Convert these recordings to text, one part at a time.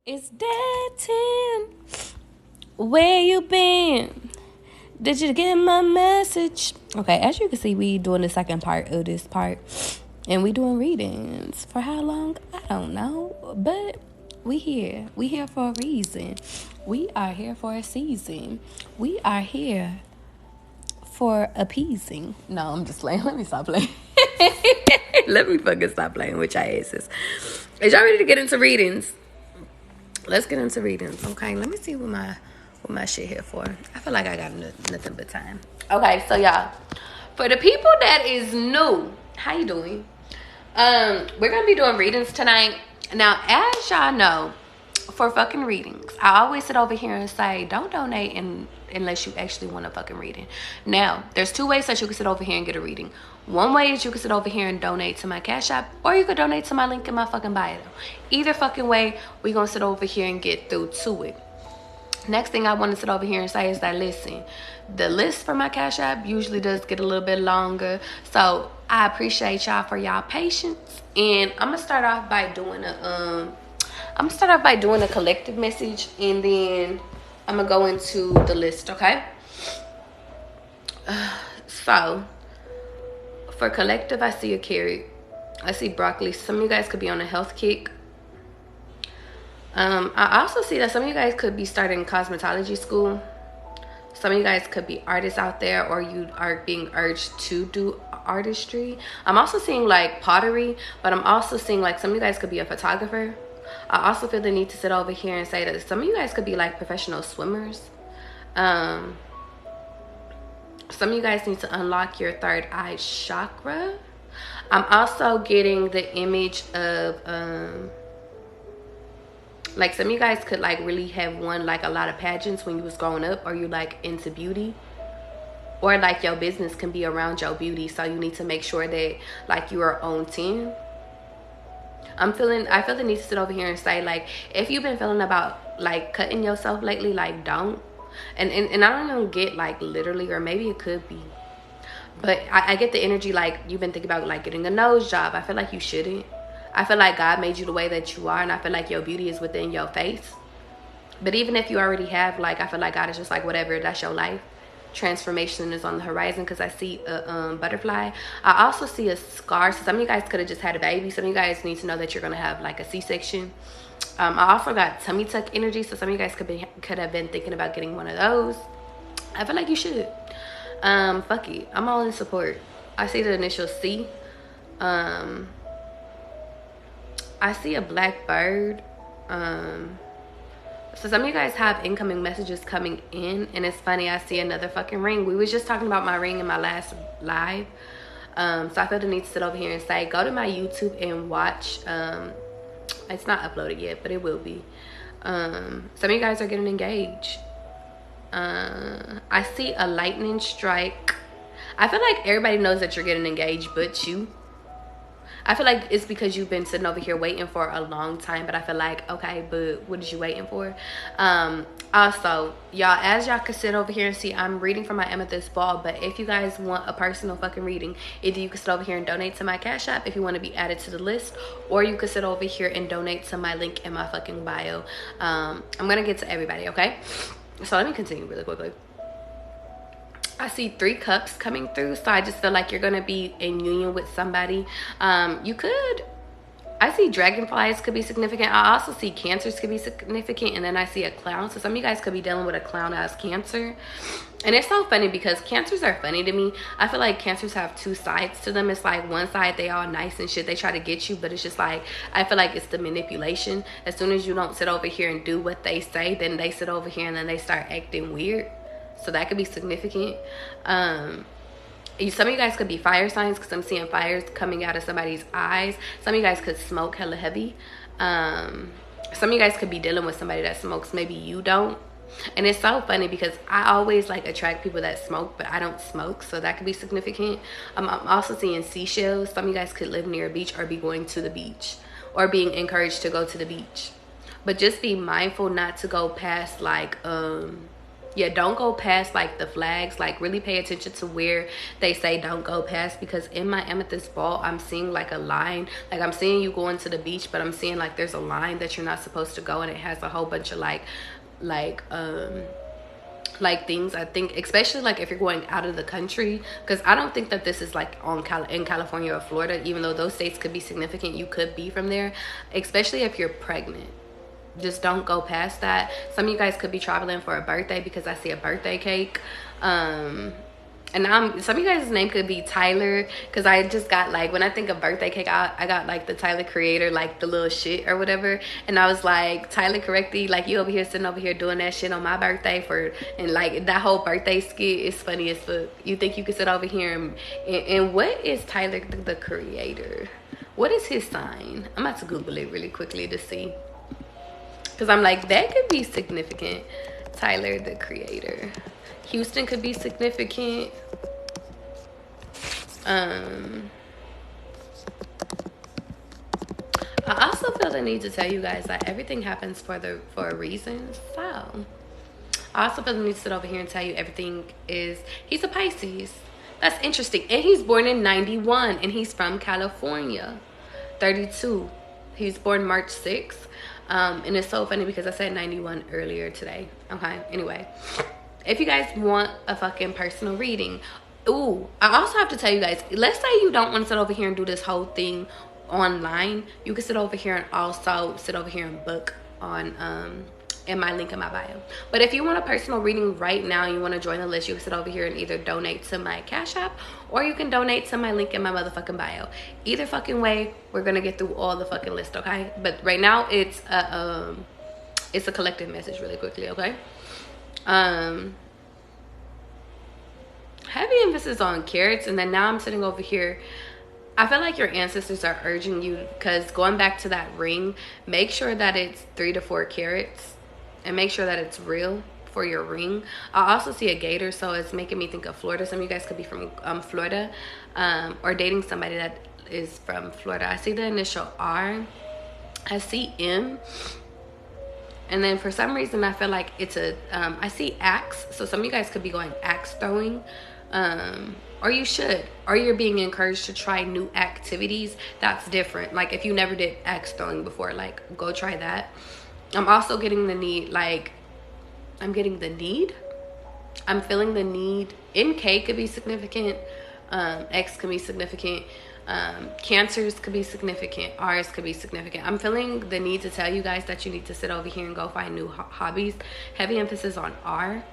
It's that Tim. Where you been? Did you get my message? Okay, as you can see, we doing the second part of this part. And we doing readings. For how long? I don't know. But we here. We here for a reason. We are here for a season. We are here for appeasing. No, I'm just playing. Let me stop playing. Let me fucking stop playing with y'all asses. Is y'all ready to get into readings? Let's get into readings. Okay, let me see what my shit here for. I feel like I got nothing but time. Okay, so y'all, for the people that is new, how you doing? We're gonna be doing readings tonight. Now, as y'all know, for fucking readings, I always sit over here and say, don't donate unless you actually want a fucking reading. Now, there's two ways that you can sit over here and get a reading. One way is you can sit over here and donate to my Cash App, or you could donate to my link in my fucking bio. Either fucking way, we gonna sit over here and get through to it. Next thing I want to sit over here and say is that, listen, the list for my Cash App usually does get a little bit longer. So I appreciate y'all for y'all patience. And I'm gonna start off by doing a collective message, and then I'm gonna go into the list, okay? So for collective, I see a carrot. I see broccoli. Some of you guys could be on a health kick. I also see that some of you guys could be starting cosmetology school. Some of you guys could be artists out there, or you are being urged to do artistry. I'm also seeing like pottery, but I'm also seeing like some of you guys could be a photographer. I also feel the need to sit over here and say that some of you guys could be like professional swimmers. Some of you guys need to unlock your third eye chakra. I'm also getting the image of like some of you guys could like really have won like a lot of pageants when you was growing up, or you like into beauty, or like your business can be around your beauty, so you need to make sure that like you are on 10. I feel the need to sit over here and say, like, if you've been feeling about like cutting yourself lately, like don't. And I don't even get like literally, or maybe it could be, but I get the energy like you've been thinking about like getting a nose job. I feel like you shouldn't. I feel like God made you the way that you are, and I feel like your beauty is within your face. But even if you already have, like, I feel like God is just like, whatever, that's your life. Transformation is on the horizon, because I see a butterfly. I also see a scar. So some of you guys could have just had a baby. Some of you guys need to know that you're going to have like a C-section. I also got tummy tuck energy, so some of you guys could have been thinking about getting one of those. I feel like you should. Fuck it, I'm all in support. I see the initial C. I see a black bird. So some of you guys have incoming messages coming in, and it's funny, I see another fucking ring. We was just talking about my ring in my last live. So I feel the need to sit over here and say, go to my YouTube and watch. It's not uploaded yet, but it will be. Some of you guys are getting engaged. I see a lightning strike. I feel like everybody knows that you're getting engaged but you. I feel like it's because you've been sitting over here waiting for a long time, but I feel like, okay, but what is you waiting for? Also, y'all, as y'all can sit over here and see, I'm reading from my amethyst ball, but if you guys want a personal fucking reading, either you can sit over here and donate to my Cash App if you want to be added to the list, or you can sit over here and donate to my link in my fucking bio. I'm gonna get to everybody, okay? So let me continue really quickly. I see 3 cups coming through, so I just feel like you're gonna be in union with somebody. I see dragonflies could be significant. I also see cancers could be significant, and then I see a clown. So some of you guys could be dealing with a clown as cancer. And it's so funny because cancers are funny to me. I feel like cancers have 2 sides to them. It's like one side, they all nice and shit, they try to get you, but it's just like, I feel like it's the manipulation. As soon as you don't sit over here and do what they say, then they sit over here and then they start acting weird. So that could be significant. Some of you guys could be fire signs, because I'm seeing fires coming out of somebody's eyes. Some of you guys could smoke hella heavy. Some of you guys could be dealing with somebody that smokes. Maybe you don't. And it's so funny because I always like attract people that smoke, but I don't smoke, so that could be significant. I'm also seeing seashells. Some of you guys could live near a beach, or be going to the beach, or being encouraged to go to the beach. But just be mindful not to go past like Yeah, don't go past like the flags. Like really pay attention to where they say don't go past, because in my amethyst vault I'm seeing like a line. Like I'm seeing you going to the beach, but I'm seeing like there's a line that you're not supposed to go, and it has a whole bunch of like things. I think especially like if you're going out of the country, because I don't think that this is like in California or Florida, even though those states could be significant. You could be from there, especially if you're pregnant. Just don't go past that. Some of you guys could be traveling for a birthday, because I see a birthday cake. And some of you guys' name could be Tyler, because I just got like, when I think of birthday cake, I got like the Tyler Creator, like the little shit or whatever, and I was like, Tyler correctly, like you over here sitting over here doing that shit on my birthday and like that whole birthday skit is funny as fuck. You think you could sit over here and what is Tyler the Creator? What is his sign? I'm about to Google it really quickly to see, because I'm like, that could be significant. Tyler the Creator. Houston could be significant. I also feel the need to tell you guys that everything happens for a reason. So I also feel the need to sit over here and tell you everything is, he's a Pisces. That's interesting. And he's born in 91, and he's from California. 32. He's born March 6th. And it's so funny because I said 91 earlier today. Okay, anyway, if you guys want a fucking personal reading, ooh, I also have to tell you guys, let's say you don't want to sit over here and do this whole thing online. You can sit over here and also sit over here and book on in my link in my bio. But if you want a personal reading right now, you want to join the list, you can sit over here and either donate to my Cash App, or you can donate to my link in my motherfucking bio. Either fucking way, we're gonna get through all the fucking list, okay? But right now it's a collective message really quickly, okay? Heavy emphasis on carrots, and then now I'm sitting over here. I feel like your ancestors are urging you, because going back to that ring, make sure that it's 3 to 4 carats, and make sure that it's real for your ring. I also see a gator, so it's making me think of Florida. Some of you guys could be from Florida, or dating somebody that is from Florida. I see the initial R. I see M. And then for some reason, I feel like it's I see axe. So some of you guys could be going axe throwing. Or you should. Or you're being encouraged to try new activities. That's different. Like if you never did axe throwing before, like go try that. I'm also getting the need, like, I'm getting the need. I'm feeling the need. NK could be significant. X could be significant. Cancers could be significant. R's could be significant. I'm feeling the need to tell you guys that you need to sit over here and go find new hobbies. Heavy emphasis on R.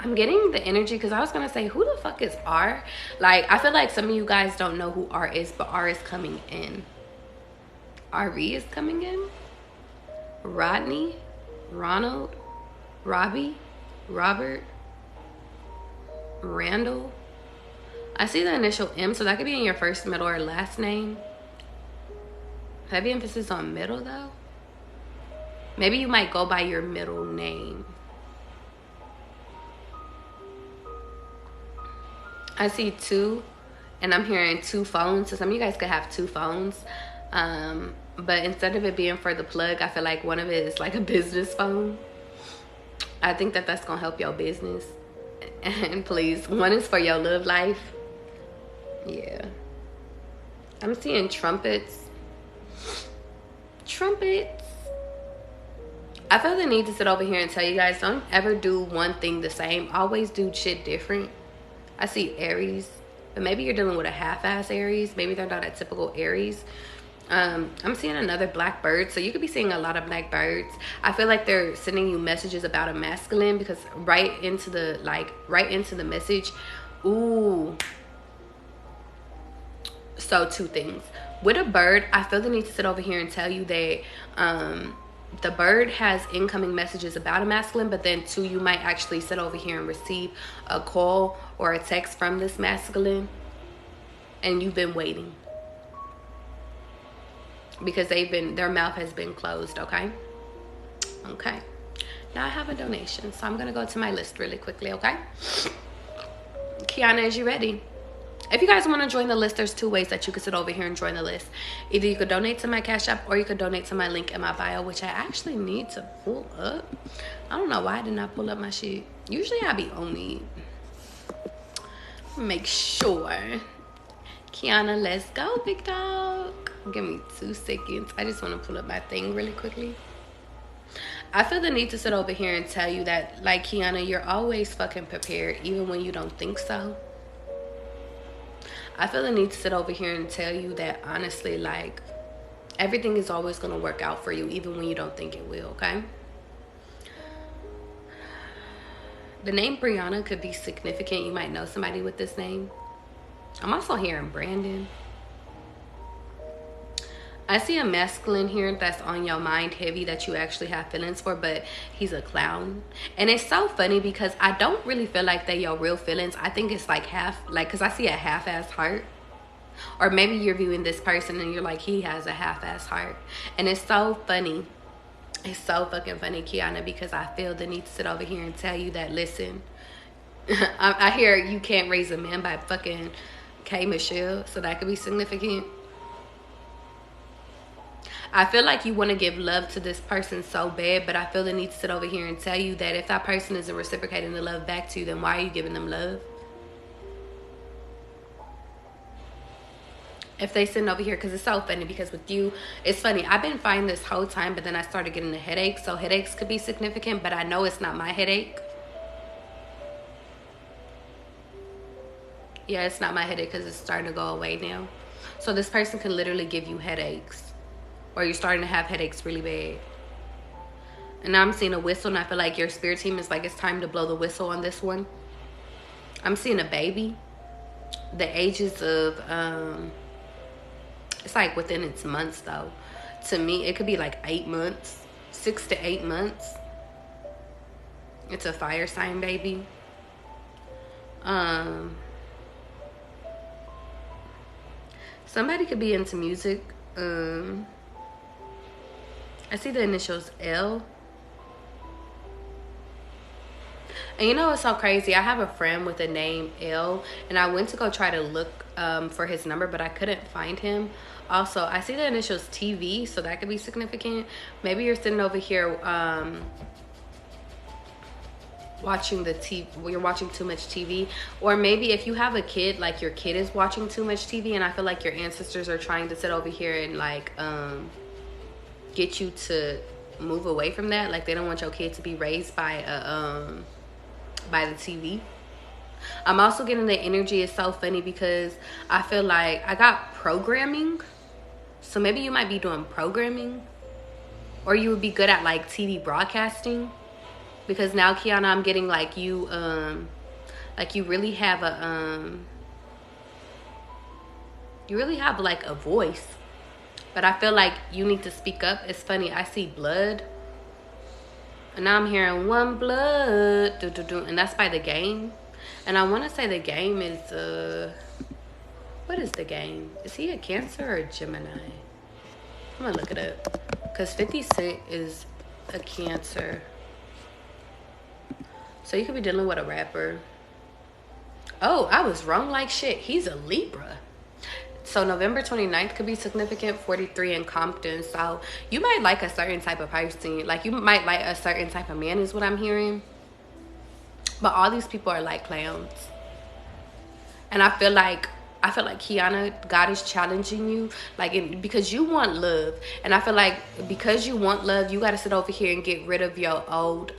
I'm getting the energy, because I was going to say, who the fuck is R? Like, I feel like some of you guys don't know who R is, but R is coming in. RE is coming in. Rodney, Ronald, Robbie, Robert, Randall. I see the initial M, so that could be in your first, middle, or last name. Heavy emphasis on middle, though. Maybe you might go by your middle name. I see 2, and I'm hearing 2 phones. So some of you guys could have 2 phones. But instead of it being for the plug, I feel like one of it is like a business phone. I think that that's going to help your business. And please, one is for your love life. Yeah. I'm seeing trumpets. Trumpets. I feel the need to sit over here and tell you guys, don't ever do one thing the same. Always do shit different. I see Aries, but maybe you're dealing with a half-ass Aries. Maybe they're not a typical Aries. I'm seeing another black bird, so you could be seeing a lot of black birds. I feel like they're sending you messages about a masculine, because right into the message. Ooh. So 2 things. With a bird, I feel the need to sit over here and tell you that the bird has incoming messages about a masculine, but then 2, you might actually sit over here and receive a call or a text from this masculine, and you've been waiting, because their mouth has been closed. Okay. Now I have a donation, so I'm gonna go to my list really quickly. Okay. Kiana, is you ready? If you guys want to join the list, there's 2 ways that you could sit over here and join the list. Either you could donate to my Cash App, or you could donate to my link in my bio, which I actually need to pull up. I don't know why I did not pull up my shit. Usually I be on me. Make sure. Kiana, let's go, big dog. Give me 2 seconds. I just want to pull up my thing really quickly. I feel the need to sit over here and tell you that, like, Kiana, you're always fucking prepared, even when you don't think so. I feel the need to sit over here and tell you that, honestly, like, everything is always going to work out for you, even when you don't think it will, okay? The name Brianna could be significant. You might know somebody with this name. I'm also hearing Brandon. I see a masculine here that's on your mind heavy that you actually have feelings for, but he's a clown. And it's so funny because I don't really feel like they're your real feelings. I think it's like half, like, because I see a half-ass heart. Or maybe you're viewing this person and you're like, he has a half-ass heart. And it's so funny. It's so fucking funny, Kiana, because I feel the need to sit over here and tell you that, listen, I hear you can't raise a man by fucking K. Michelle, so that could be significant. I feel like you want to give love to this person so bad, but I feel the need to sit over here and tell you that if that person isn't reciprocating the love back to you, then why are you giving them love? If they sitting over here, because it's so funny, because with you, it's funny. I've been fine this whole time, but then I started getting a headache. So headaches could be significant, but I know it's not my headache. Yeah, it's not my headache because it's starting to go away now. So this person can literally give you headaches. Or you're starting to have headaches really bad. And now I'm seeing a whistle, and I feel like your spirit team is like, it's time to blow the whistle on this one. I'm seeing a baby. The ages of, it's like within its months though. To me, it could be like 8 months, 6 to 8 months. It's a fire sign baby. Somebody could be into music. I see the initials L. And you know what's so crazy? I have a friend with the name L, and I went to go try to look for his number, but I couldn't find him. Also, I see the initials TV, so that could be significant. Maybe you're sitting over here watching the TV. You're watching too much TV. Or maybe if you have a kid, like your kid is watching too much TV, and I feel like your ancestors are trying to sit over here and like get you to move away from that. Like they don't want your kid to be raised by by the TV. I'm also getting the energy. It's so funny because I feel like I got programming. So maybe you might be doing programming, or you would be good at like TV broadcasting, because now, Kiana, I'm getting like you really have a you really have like a voice. But I feel like you need to speak up. It's funny. I see blood. And now I'm hearing one blood. And that's by The Game. And I want to say The Game is... what is The Game? Is he a Cancer or a Gemini? I'm going to look it up. Because 50 Cent is a Cancer. So you could be dealing with a rapper. Oh, I was wrong like shit. He's a Libra. So November 29th could be significant. 43 in Compton. So you might like a certain type of person. Like you might like a certain type of man is what I'm hearing. But all these people are like clowns. And I feel like Kiana, God is challenging you. Like because you want love. And I feel like because you want love, you got to sit over here and get rid of your old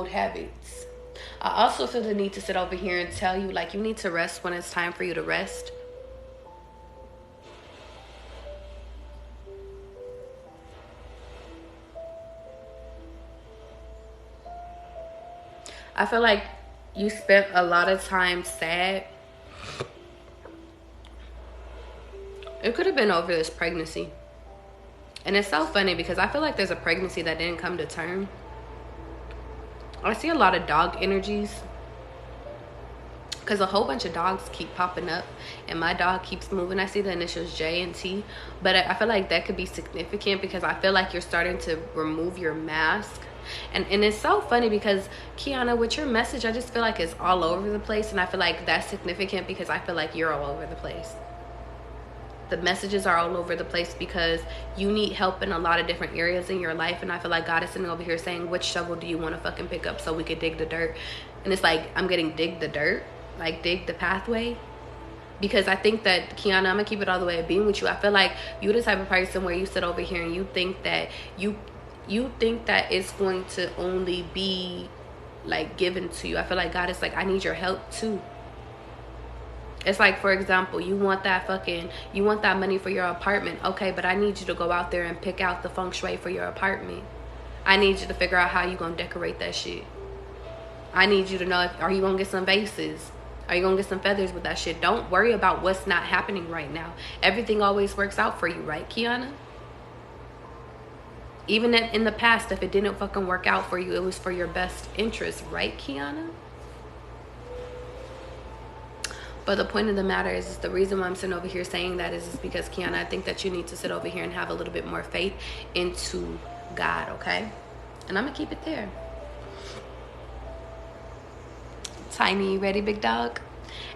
habits. I also feel the need to sit over here and tell you, like, you need to rest when it's time for you to rest. I feel like you spent a lot of time sad. It could have been over this pregnancy. And it's so funny because I feel like there's a pregnancy that didn't come to term. I see a lot of dog energies because a whole bunch of dogs keep popping up and my dog keeps moving. I see the initials J and T, but I feel like that could be significant because I feel like you're starting to remove your mask And it's so funny because, Kiana, with your message, I just feel like it's all over the place. And I feel like that's significant because I feel like you're all over the place. The messages are all over the place because you need help in a lot of different areas in your life. And I feel like God is sitting over here saying, which shovel do you want to fucking pick up so we could dig the dirt? And it's like, I'm getting dig the dirt, like dig the pathway. Because I think that, Kiana, I'm going to keep it all the way at being with you. I feel like you're the type of person where you sit over here and you think that you think that it's going to only be like given to you. I feel like God is like, I need your help too. It's like, for example, you want that money for your apartment. Okay, but I need you to go out there and pick out the feng shui for your apartment. I need you to figure out how you gonna decorate that shit. I need you to know, are you gonna get some vases? Are you gonna get some feathers with that shit? Don't worry about what's not happening right now. Everything always works out for you, right, Kiana? Even in the past, if it didn't fucking work out for you, it was for your best interest, right, Kiana? But the point of the matter is the reason why I'm sitting over here saying that is because, Kiana, I think that you need to sit over here and have a little bit more faith into God, okay? And I'm going to keep it there. Tiny, you ready, big dog?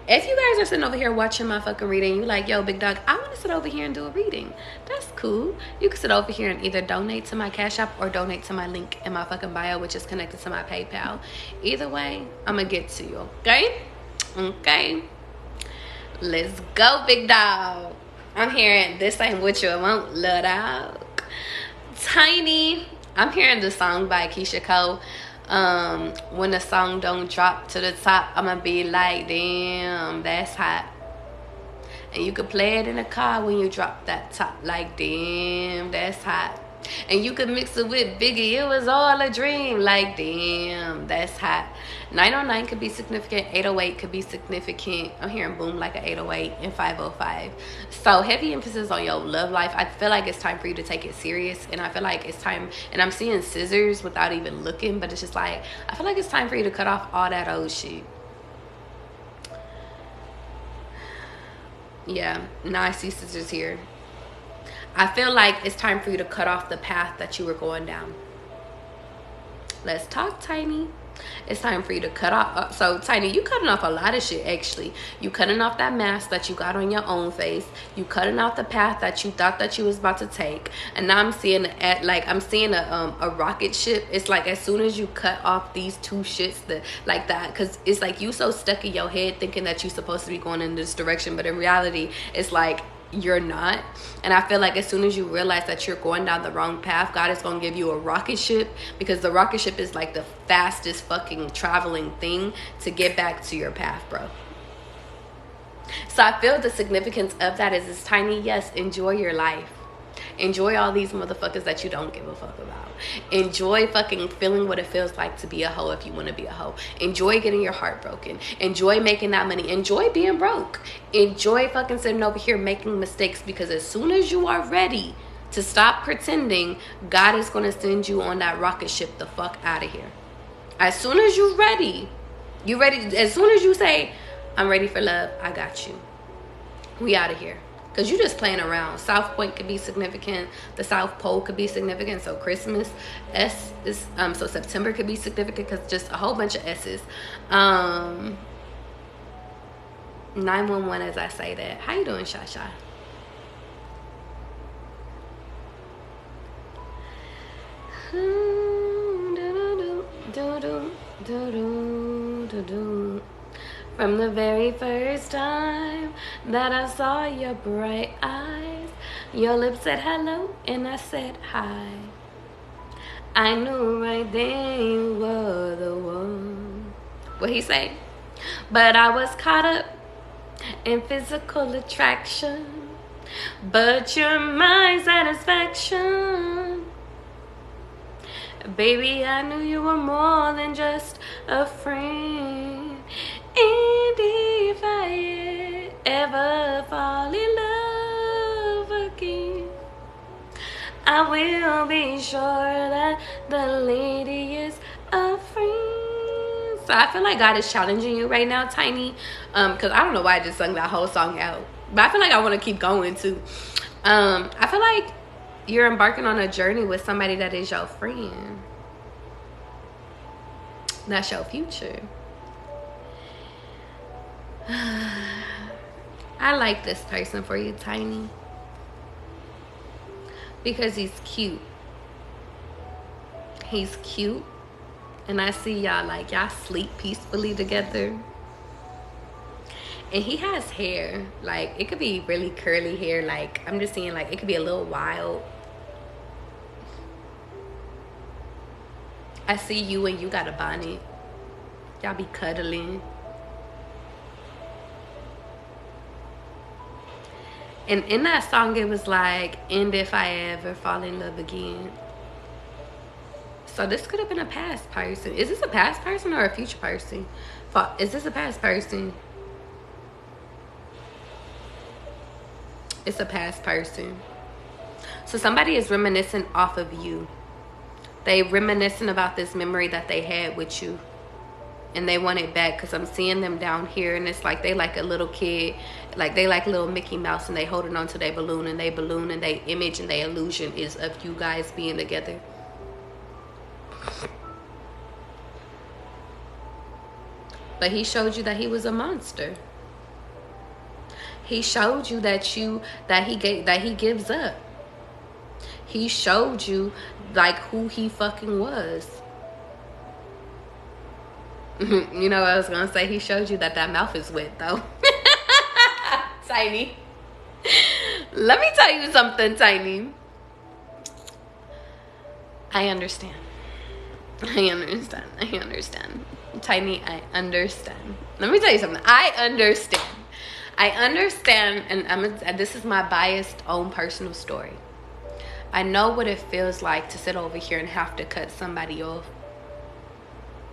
If you guys are sitting over here watching my fucking reading, you like, yo, big dog, I want to sit over here and do a reading. That's cool. You can sit over here and either donate to my Cash App or donate to my link in my fucking bio, which is connected to my PayPal. Either way, I'm going to get to you, okay? Okay. Let's go, big dog. I'm hearing this ain't what you want, little dog. Tiny. I'm hearing the song by Keisha Cole. When the song don't drop to the top, I'ma be like, damn, that's hot. And you could play it in the car when you drop that top, like, damn, that's hot. And you could mix it with Biggie, it was all a dream, like, damn, that's hot. 909 could be significant, 808 could be significant. I'm hearing boom like an 808 and 505. So heavy emphasis on your love life. I feel like it's time for you to take it serious, and I feel like it's time, and I'm seeing scissors without even looking, but it's just like, I feel like it's time for you to cut off all that old shit. Yeah, now I see scissors here. I feel like it's time for you to cut off the path that you were going down. Let's talk, Tiny. It's time for you to cut off. So, Tiny, you cutting off a lot of shit, actually. You cutting off that mask that you got on your own face. You cutting off the path that you thought that you was about to take. And now I'm seeing a rocket ship. It's like as soon as you cut off these two shits, because it's like you so stuck in your head thinking that you're supposed to be going in this direction, but in reality, it's like you're not. And I feel like as soon as you realize that you're going down the wrong path, God is going to give you a rocket ship, because the rocket ship is like the fastest fucking traveling thing to get back to your path, bro. So I feel the significance of that is it's Tiny. Yes, enjoy your life. Enjoy all these motherfuckers that you don't give a fuck about. Enjoy fucking feeling what it feels like to be a hoe if you want to be a hoe. Enjoy getting your heart broken. Enjoy making that money. Enjoy being broke. Enjoy fucking sitting over here making mistakes, because as soon as you are ready to stop pretending, God is going to send you on that rocket ship the fuck out of here. As soon as you're ready, as soon as you say, I'm ready for love, I got you. We out of here. Because you're just playing around. South Point could be significant. The South Pole could be significant. So Christmas, so September could be significant because just a whole bunch of S's. 911 as I say that. How you doing, Shasha? From the very first time that I saw your bright eyes, your lips said hello and I said hi. I knew right then you were the one. What he say? But I was caught up in physical attraction, but you're my satisfaction. Baby, I knew you were more than just a friend. And if I ever fall in love again, I will be sure that the lady is a friend. So I feel like God is challenging you right now, Tiny. Because I don't know why I just sung that whole song out. But I feel like I want to keep going too. I feel like you're embarking on a journey with somebody that is your friend. That's your future. I like this person for you, Tiny, because he's cute. He's cute, and I see y'all like y'all sleep peacefully together. And he has hair, like it could be really curly hair, like I'm just seeing like it could be a little wild. I see you and you got a bonnet. Y'all be cuddling. And in that song it was like, and if I ever fall in love again. So this could have been a past person. Is this a past person or a future person? Is this a past person? It's a past person. So somebody is reminiscing off of you. They reminiscing about this memory that they had with you. And they want it back, because I'm seeing them down here, and it's like they like a little kid, like they like little Mickey Mouse, and they holding on to their balloon, and they image and their illusion is of you guys being together. But he showed you that he was a monster. He showed you that he gives up. He showed you like who he fucking was. You know what I was gonna say? He showed you that mouth is wet though. Tiny. Let me tell you something, Tiny. I understand. I understand. Tiny, I understand. Let me tell you something. I understand, and this is my biased own personal story. I know what it feels like to sit over here and have to cut somebody off.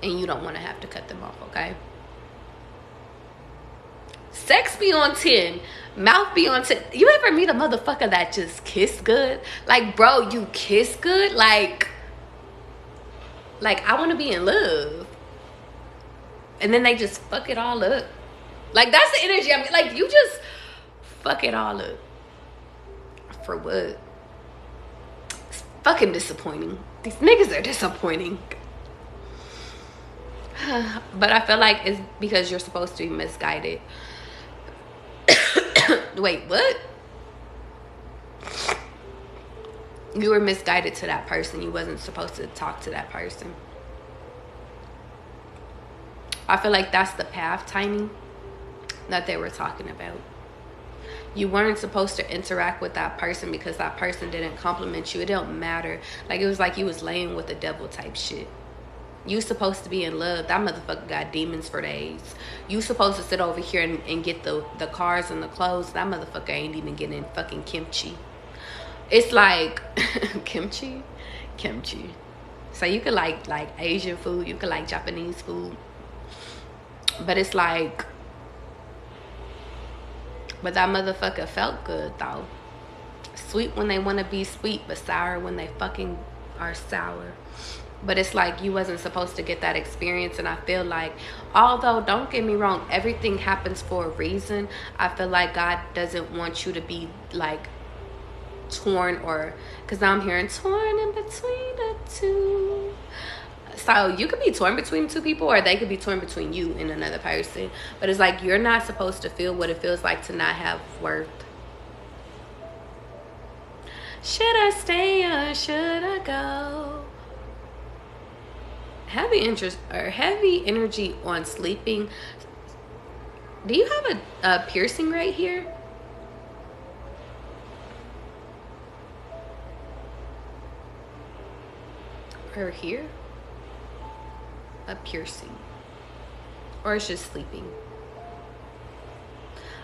And you don't want to have to cut them off, okay? Sex be on 10. Mouth be on 10. You ever meet a motherfucker that just kiss good? Like, bro, you kiss good? Like I want to be in love. And then they just fuck it all up. Like, that's the energy. I'm like, you just fuck it all up. For what? It's fucking disappointing. These niggas are disappointing. But I feel like it's because you're supposed to be misguided. Wait, what? You were misguided to that person. You wasn't supposed to talk to that person. I feel like that's the path, Tiny, that they were talking about. You weren't supposed to interact with that person because that person didn't compliment you. It don't matter. Like, it was like you was laying with the devil type shit. You supposed to be in love. That motherfucker got demons for days. You supposed to sit over here and get the cars and the clothes. That motherfucker ain't even getting fucking kimchi. It's like kimchi. So you could like Asian food. You could like Japanese food. But it's like, but that motherfucker felt good though. Sweet when they want to be sweet, but sour when they fucking are sour. But it's like you wasn't supposed to get that experience. And I feel like, although don't get me wrong, everything happens for a reason, I feel like God doesn't want you to be like torn, or because now I'm hearing torn in between the two. So you could be torn between two people, or they could be torn between you and another person. But it's like you're not supposed to feel what it feels like to not have worth. Should I stay or should I go? Heavy interest or heavy energy on sleeping. Do you have a piercing right here? Or here? A piercing. Or it's just sleeping.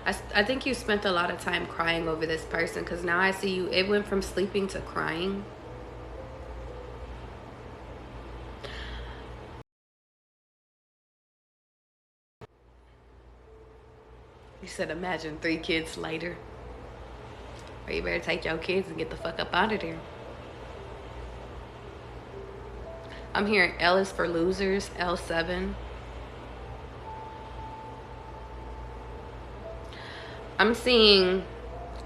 I think you spent a lot of time crying over this person, because now I see you, it went from sleeping to crying. You said imagine 3 kids later. Or you better take your kids and get the fuck up out of there. I'm hearing L is for losers, L7. I'm seeing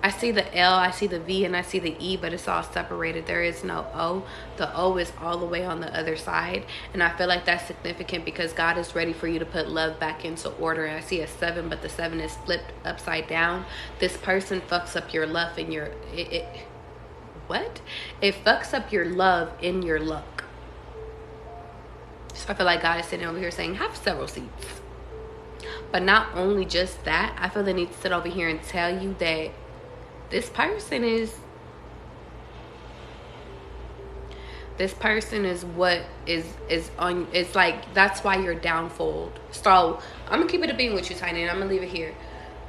I see the L, I see the V, and I see the E, but it's all separated. There is no O. The O is all the way on the other side. And I feel like that's significant because God is ready for you to put love back into order. And I see a 7, but the 7 is flipped upside down. This person fucks up your love and your... What? It fucks up your love in your luck. So I feel like God is sitting over here saying, have several seats. But not only just that, I feel the need to sit over here and tell you that this person is what is on. It's like, that's why you're downfalled. So I'm gonna keep it a being with you, Tiny, and I'm gonna leave it here.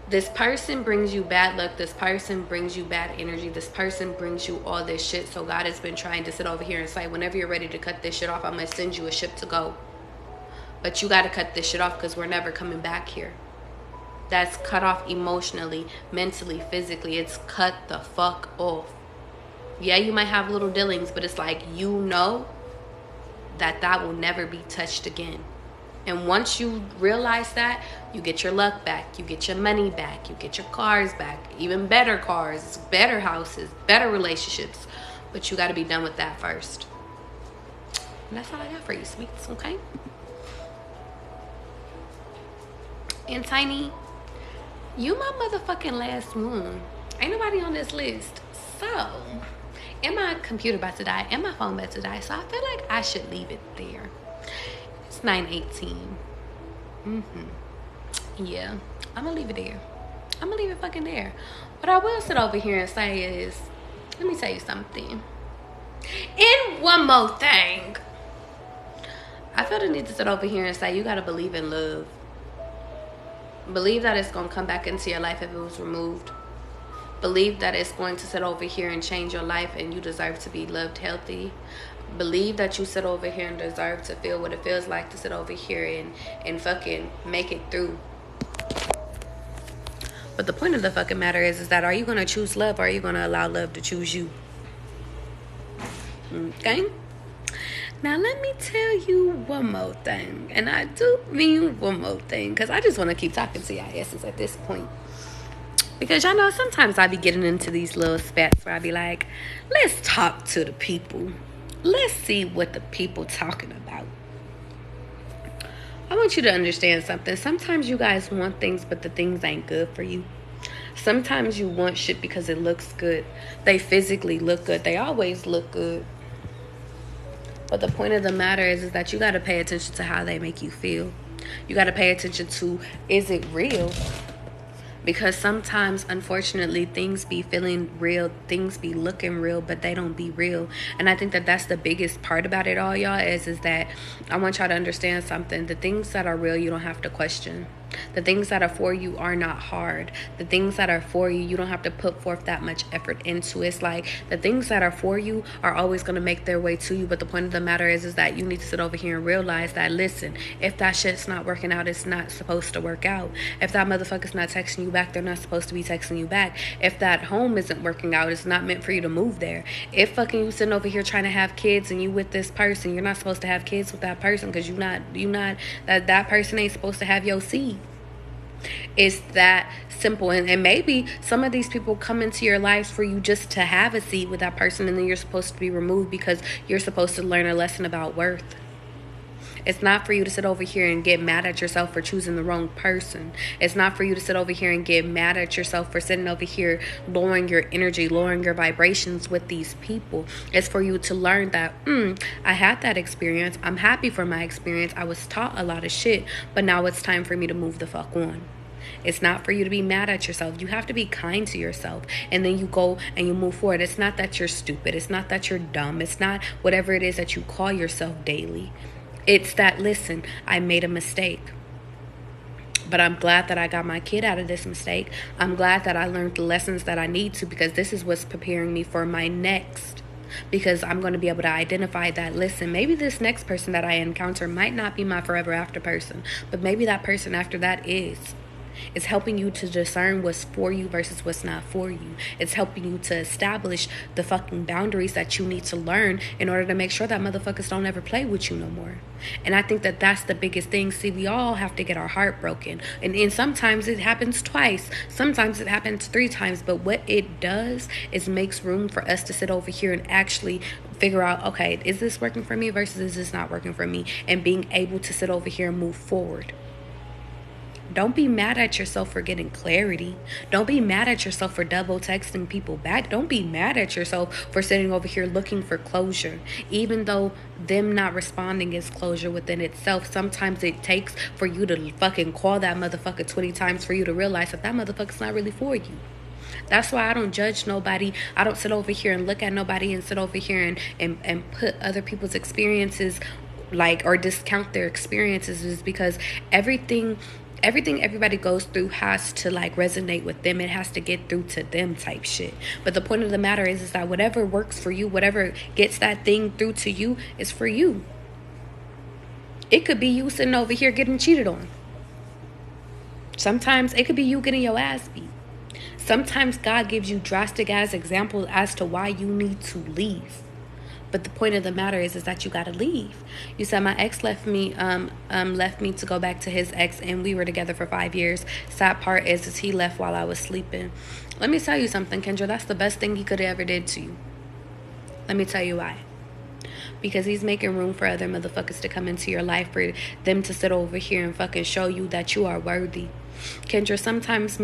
This person brings you bad luck. This person brings you bad energy. This person brings you all this shit. So God has been trying to sit over here and say, whenever you're ready to cut this shit off, I'm gonna send you a ship to go. But you gotta cut this shit off because we're never coming back here. That's cut off emotionally, mentally, physically. It's cut the fuck off. Yeah, you might have little dealings, but it's like, you know that will never be touched again. And once you realize that, you get your luck back, you get your money back, you get your cars back, even better cars, better houses, better relationships. But you got to be done with that first. And that's all I got for you, sweets, okay? And Tiny, you my motherfucking last one. Ain't nobody on this list. So, and my computer about to die, and my phone about to die. So I feel like I should leave it there. It's 9:18. Yeah, I'm gonna leave it there. I'm gonna leave it fucking there. What I will sit over here and say is, let me tell you something. And one more thing. I feel the need to sit over here and say, you gotta believe in love. Believe that it's going to come back into your life if it was removed. Believe that it's going to sit over here and change your life and you deserve to be loved healthy. Believe that you sit over here and deserve to feel what it feels like to sit over here and fucking make it through. But the point of the fucking matter is that are you going to choose love or are you going to allow love to choose you? Okay? Now, let me tell you one more thing. And I do mean one more thing. Because I just want to keep talking to y'all asses at this point. Because y'all know sometimes I be getting into these little spats where I be like, let's talk to the people. Let's see what the people talking about. I want you to understand something. Sometimes you guys want things, but the things ain't good for you. Sometimes you want shit because it looks good. They physically look good. They always look good. But the point of the matter is that you got to pay attention to how they make you feel. You got to pay attention to, is it real? Because sometimes, unfortunately, things be feeling real, things be looking real, but they don't be real. And I think that that's the biggest part about it all, y'all, is that I want y'all to understand something. The things that are real, you don't have to question. The things that are for you are not hard. The things that are for you, you don't have to put forth that much effort into. It's like the things that are for you are always going to make their way to you. But the point of the matter is that you need to sit over here and realize that, listen, if that shit's not working out, it's not supposed to work out. If that motherfucker's not texting you back, they're not supposed to be texting you back. If that home isn't working out, it's not meant for you to move there. If fucking you sitting over here trying to have kids and you with this person, you're not supposed to have kids with that person because that person ain't supposed to have your seed. It's that simple. And maybe some of these people come into your lives for you just to have a seat with that person, and then you're supposed to be removed because you're supposed to learn a lesson about worth. It's not for you to sit over here and get mad at yourself for choosing the wrong person. It's not for you to sit over here and get mad at yourself for sitting over here lowering your energy, lowering your vibrations with these people. It's for you to learn that, I had that experience. I'm happy for my experience. I was taught a lot of shit, but now it's time for me to move the fuck on. It's not for you to be mad at yourself. You have to be kind to yourself. And then you go and you move forward. It's not that you're stupid. It's not that you're dumb. It's not whatever it is that you call yourself daily. It's that, listen, I made a mistake. But I'm glad that I got my kid out of this mistake. I'm glad that I learned the lessons that I need to, because this is what's preparing me for my next. Because I'm going to be able to identify that, listen, maybe this next person that I encounter might not be my forever after person, but maybe that person after that is. It's helping you to discern what's for you versus what's not for you. It's helping you to establish the fucking boundaries that you need to learn in order to make sure that motherfuckers don't ever play with you no more. And I think that that's the biggest thing. See, we all have to get our heart broken. And sometimes it happens twice. Sometimes it happens 3 times. But what it does is makes room for us to sit over here and actually figure out, okay, is this working for me versus is this not working for me? And being able to sit over here and move forward. Don't be mad at yourself for getting clarity. Don't be mad at yourself for double texting people back. Don't be mad at yourself for sitting over here looking for closure. Even though them not responding is closure within itself, sometimes it takes for you to fucking call that motherfucker 20 times for you to realize that that motherfucker's not really for you. That's why I don't judge nobody. I don't sit over here and look at nobody and sit over here and put other people's experiences like, or discount their experiences, is because everything everybody goes through has to like resonate with them. It has to get through to them type shit. But the point of the matter is that whatever works for you, whatever gets that thing through to you, is for you. It could be you sitting over here getting cheated on. Sometimes it could be you getting your ass beat. Sometimes God gives you drastic ass examples as to why you need to leave. But the point of the matter is that you gotta leave. You said my ex left me to go back to his ex, and we were together for 5 years. Sad part is he left while I was sleeping. Let me tell you something, Kendra. That's the best thing he could have ever did to you. Let me tell you why. Because he's making room for other motherfuckers to come into your life, for them to sit over here and fucking show you that you are worthy. Kendra, sometimes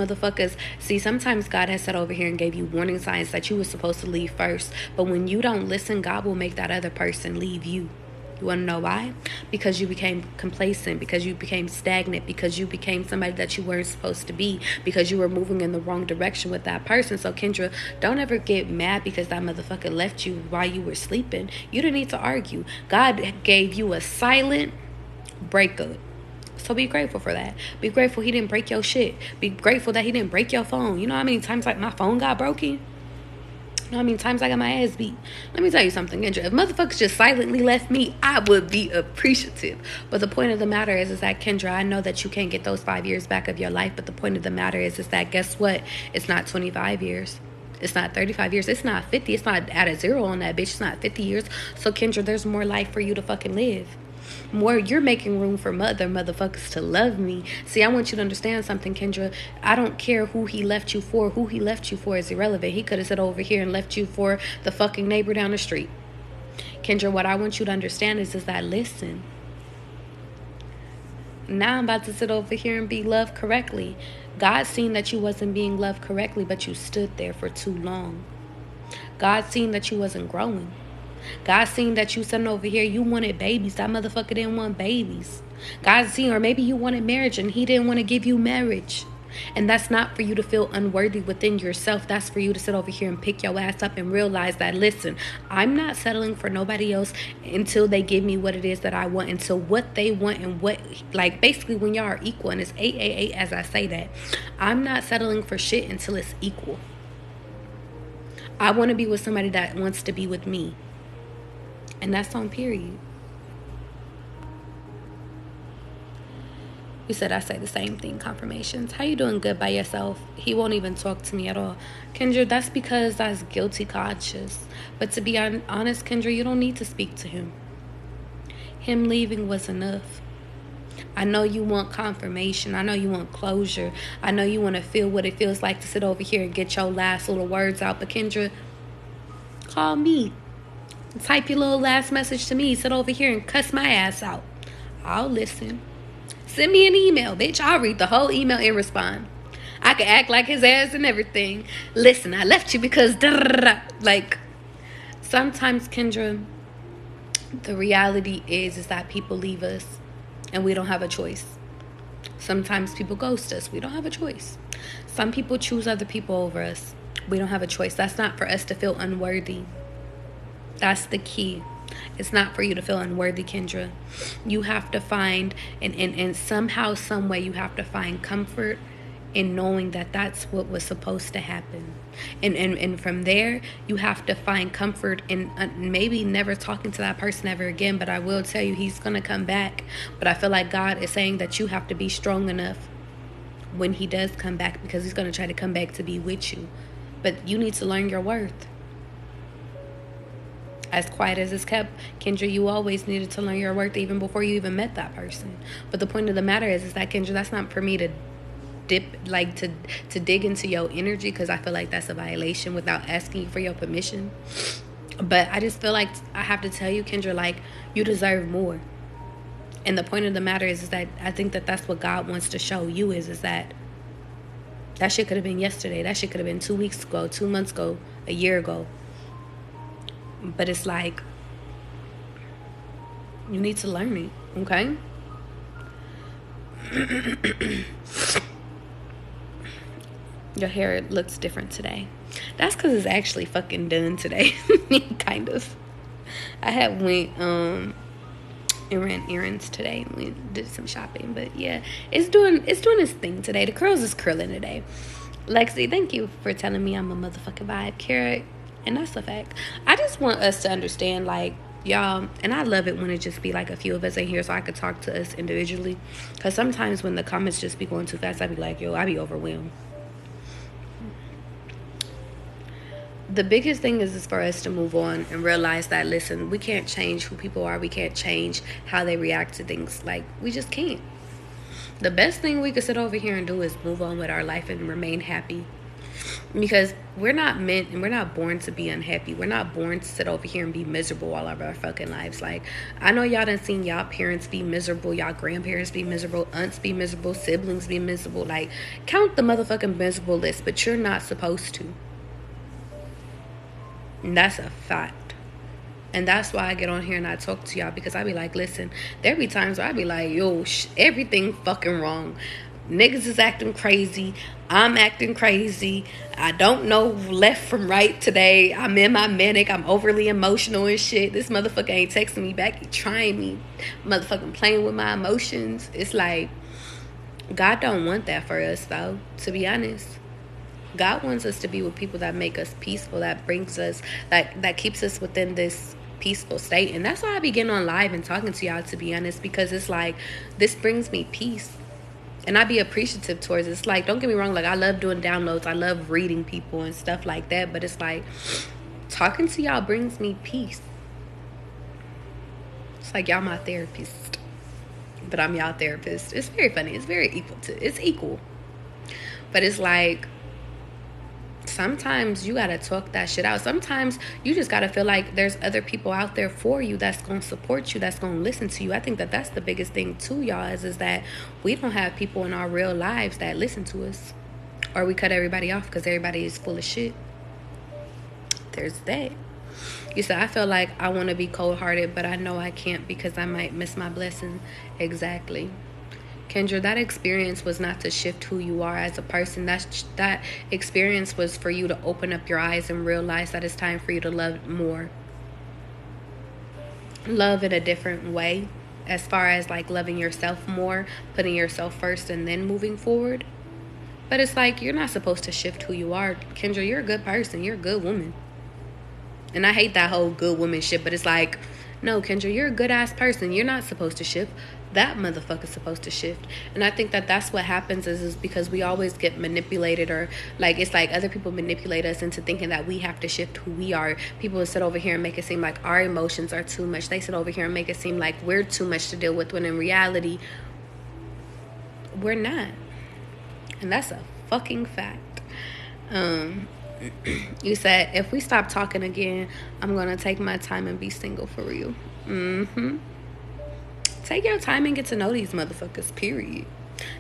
sometimes God has sat over here and gave you warning signs that you were supposed to leave first. But when you don't listen, God will make that other person leave you. You want to know why? Because you became complacent, because you became stagnant, because you became somebody that you weren't supposed to be, because you were moving in the wrong direction with that person. So Kendra, don't ever get mad because that motherfucker left you while you were sleeping. You didn't need to argue. God gave you a silent breakup. So be grateful for that. Be grateful he didn't break your shit. Be grateful that he didn't break your phone. You know how many times like my phone got broken? You know how many times I got my ass beat? Let me tell you something, Kendra. If motherfuckers just silently left me, I would be appreciative. But the point of the matter is that, Kendra, I know that you can't get those 5 years back of your life. But the point of the matter is that, guess what? It's not 25 years. It's not 35 years. It's not 50. It's not at a 0 on that bitch. It's not 50 years. So, Kendra, there's more life for you to fucking live. More, you're making room for other motherfuckers to love me. See, I want you to understand something, Kendra. I don't care who he left you for. Who he left you for is irrelevant. He could have sat over here and left you for the fucking neighbor down the street. Kendra, what I want you to understand is that, listen, now I'm about to sit over here and be loved correctly. God seen that you wasn't being loved correctly, but you stood there for too long. God seen that you wasn't growing. God seen that you sitting over here, you wanted babies. That motherfucker didn't want babies. God seen, or maybe you wanted marriage and he didn't want to give you marriage. And that's not for you to feel unworthy within yourself. That's for you to sit over here and pick your ass up and realize that, listen, I'm not settling for nobody else until they give me what it is that I want, until what they want and what, like, basically when y'all are equal, and it's 888 as I say that. I'm not settling for shit until it's equal. I want to be with somebody that wants to be with me. And that's on period. You said I say the same thing, confirmations. How you doing good by yourself? He won't even talk to me at all. Kendra, that's because that's guilty conscious. But to be honest, Kendra, you don't need to speak to him. Him leaving was enough. I know you want confirmation. I know you want closure. I know you want to feel what it feels like to sit over here and get your last little words out. But Kendra, call me. Type your little last message to me. Sit over here and cuss my ass out. I'll listen. Send me an email, bitch. I'll read the whole email and respond. I can act like his ass and everything. Listen, I left you because... Like, sometimes, Kendra, the reality is that people leave us and we don't have a choice. Sometimes people ghost us. We don't have a choice. Some people choose other people over us. We don't have a choice. That's not for us to feel unworthy. That's the key. It's not for you to feel unworthy, Kendra. You have to find, and somehow, some way, you have to find comfort in knowing that that's what was supposed to happen. And from there, you have to find comfort in maybe never talking to that person ever again. But I will tell you, he's going to come back. But I feel like God is saying that you have to be strong enough when he does come back, because he's going to try to come back to be with you. But you need to learn your worth. As quiet as it's kept, Kendra, you always needed to learn your worth even before you even met that person. But the point of the matter is that, Kendra, that's not for me to dip, like to dig into your energy, because I feel like that's a violation without asking you for your permission. But I just feel like I have to tell you, Kendra, like, you deserve more. And the point of the matter is that I think that that's what God wants to show you is that shit could have been yesterday. That shit could have been 2 weeks ago, 2 months ago, a year ago. But it's like, you need to learn it, okay? Your hair looks different today. That's because it's actually fucking done today. Kind of. I had went and ran errands today. We did some shopping, but yeah, it's doing its thing today. The curls is curling today. Lexi, thank you for telling me I'm a motherfucking vibe carrot, and that's a fact. I just want us to understand, like, y'all, and I love it when it just be like a few of us in here so I could talk to us individually, because sometimes when the comments just be going too fast, I be like, yo, I be overwhelmed. The biggest thing is for us to move on and realize that, listen, we can't change who people are. We can't change how they react to things. Like, we just can't. The best thing we could sit over here and do is move on with our life and remain happy. Because we're not meant and we're not born to be unhappy. We're not born to sit over here and be miserable all of our fucking lives. Like, I know y'all done seen y'all parents be miserable, y'all grandparents be miserable, aunts be miserable, siblings be miserable. Like, count the motherfucking miserable list, but you're not supposed to. And that's a fact. And that's why I get on here and I talk to y'all, because I be like, listen, there be times where I be like, yo, everything fucking wrong. Niggas is acting crazy. I'm acting crazy. I don't know left from right today. I'm in my manic. I'm overly emotional and shit. This motherfucker ain't texting me back. He trying me. Motherfucking playing with my emotions. It's like, God don't want that for us, though, to be honest. God wants us to be with people that make us peaceful, that brings us, that keeps us within this peaceful state. And that's why I be getting on live and talking to y'all, to be honest, because it's like, this brings me peace. And I be appreciative towards it. It's like, don't get me wrong, like, I love doing downloads. I love reading people and stuff like that. But it's like, talking to y'all brings me peace. It's like, y'all my therapist, but I'm y'all therapist. It's very funny. It's very equal. But it's like, sometimes you gotta talk that shit out. Sometimes you just gotta feel like there's other people out there for you that's gonna support you, that's gonna listen to you. I think that that's the biggest thing too, y'all, is that we don't have people in our real lives that listen to us, or we cut everybody off because everybody is full of shit. There's that. You said, I feel like I want to be cold-hearted, but I know I can't because I might miss my blessing. Exactly. Kendra, that experience was not to shift who you are as a person. That experience was for you to open up your eyes and realize that it's time for you to love more. Love in a different way, as far as like loving yourself more, putting yourself first and then moving forward. But it's like, you're not supposed to shift who you are. Kendra, you're a good person. You're a good woman. And I hate that whole good woman shit, but it's like, no, Kendra, you're a good ass person. You're not supposed to shift. That motherfucker's supposed to shift. And I think that that's what happens is because we always get manipulated, or like, it's like other people manipulate us into thinking that we have to shift who we are. People sit over here and make it seem like our emotions are too much. They sit over here and make it seem like we're too much to deal with, when in reality, we're not. And that's a fucking fact. You said, if we stop talking again, I'm going to take my time and be single for real. Take your time and get to know these motherfuckers, period.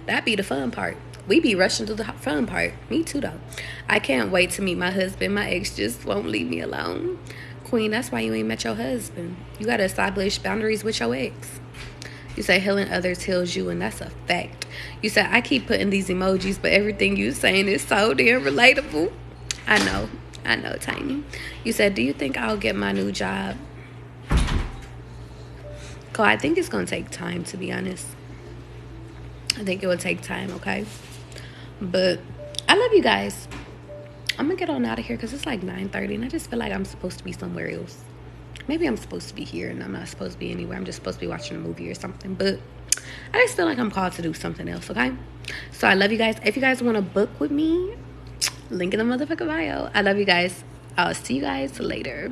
That be the fun part. We be rushing to the fun part. Me too, though. I can't wait to meet my husband. My ex just won't leave me alone. Queen, that's why you ain't met your husband. You got to establish boundaries with your ex. You say healing others heals you, and that's a fact. You said, I keep putting these emojis, but everything you saying is so damn relatable. I know, Tiny. You said, do you think I'll get my new job? I think it's going to take time, to be honest. I think it will take time, okay? But I love you guys. I'm going to get on out of here because it's like 9:30 and I just feel like I'm supposed to be somewhere else. Maybe I'm supposed to be here and I'm not supposed to be anywhere. I'm just supposed to be watching a movie or something. But I just feel like I'm called to do something else, okay? So I love you guys. If you guys want to book with me, link in the motherfucking bio. I love you guys. I'll see you guys later.